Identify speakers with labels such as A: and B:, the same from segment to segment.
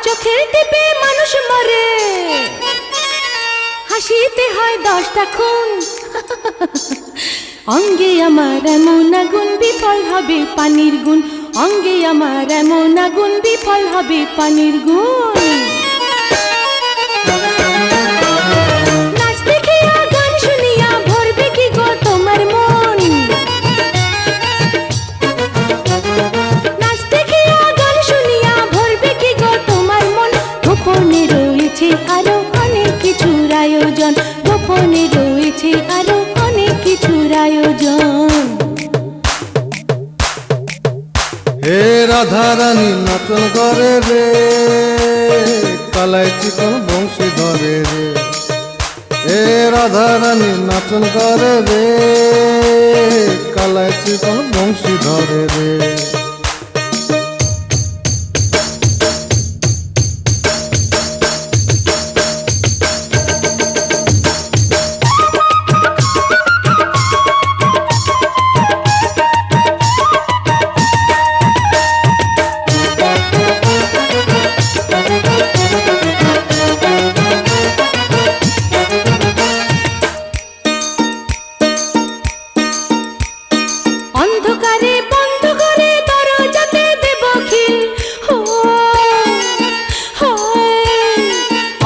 A: চোখের টিপে মানুষ মরে, হাসিতে হয় 10টা খুন। অঙ্গে আমার এমন আগুন, বিফল হবে পানির গুণ। অঙ্গে আমার এমন আগুন, বিফল হবে পানির গুণ। নাচ দেখিয়া গান শুনিয়া ভরবে কি গো তোমার মন? নাচ দেখিয়া গান শুনিয়া ভরবে কি গো তোমার মন? গোপনে রয়েছে আরো অনেক কিছুর আয়োজন, গোপনে রয়েছে আরো অনেক কিছুর আয়োজন।
B: হে রাধা রানী নাচন করে রে, কালাই চিকন বংশী ধরে রে। হে রাধা রানী নাচন করে রে, কালাই চিকন বংশী ধরে রে।
A: অন্ধকারে বন্ধ করে দরজাতে দেব খিল।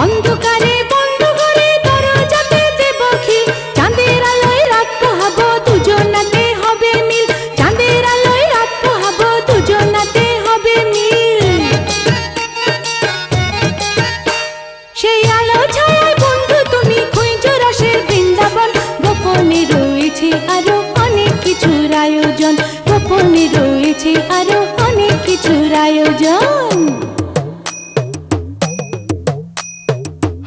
A: অন্ধকারে বন্ধ করে দরজাতে দেব খিল। চাঁদের আলোয় রাত পোহাবো, দুজনাতে হবে মিল। চাঁদের আলোয় রাত পোহাবো, দুজনাতে হবে মিল। সেই আলো ছায়ায় বন্ধু তুমি খুঁজো রসের বৃন্দাবন। গোপনে রয়েছে আরো অনেক কিছুর আয়োজন, গোপনে রয়েছে আরো অনেক কিছুর আয়োজন।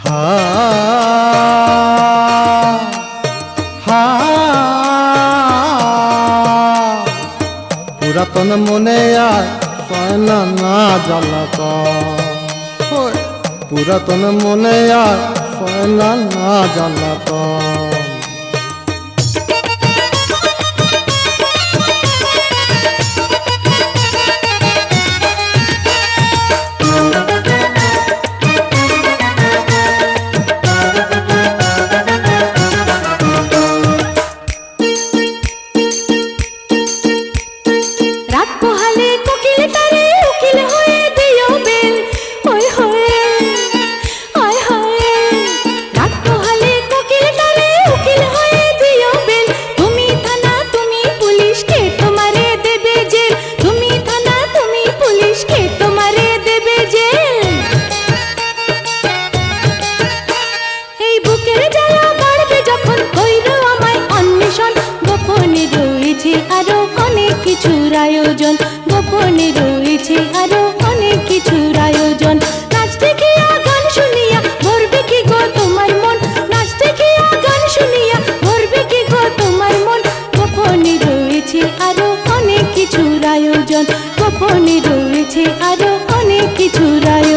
B: হা হা পুরাতন মনে আর সয়না না জ্বালাতন, পুরাতন মনে আর সয়না না জ্বালাতন।
A: রাত পোহালে কোকিল তারে উকিল হয়ে দিও বেল। ওই হয়ে আয় হয়ে, রাত পোহালে কোকিল তারে উকিল হয়ে দিও বেল। তুমি থানা তুমি পুলিশ, কে তোমারে দেবে জেল? তুমি থানা তুমি পুলিশ, কে তোমারে দেবে জেল? এই বুকের জ্বালা বাড়বে যখন কইরো আমায় অন্বেষণ। গোপনে রয়েছে আরো অনেক কিছুর আয়োজন, গোপনে রয়েছে আরো অনেক কিছুর আয়োজন। নাচ দেখিয়া গান শুনিয়া ভরবে কি গো তোমার মন? নাচ দেখিয়া গান শুনিয়া ভরবে কি গো তোমার মন? গোপনে রয়েছে আরো অনেক কিছুর আয়োজন, গোপনে রয়েছে আরো অনেক কিছুর আয়োজন।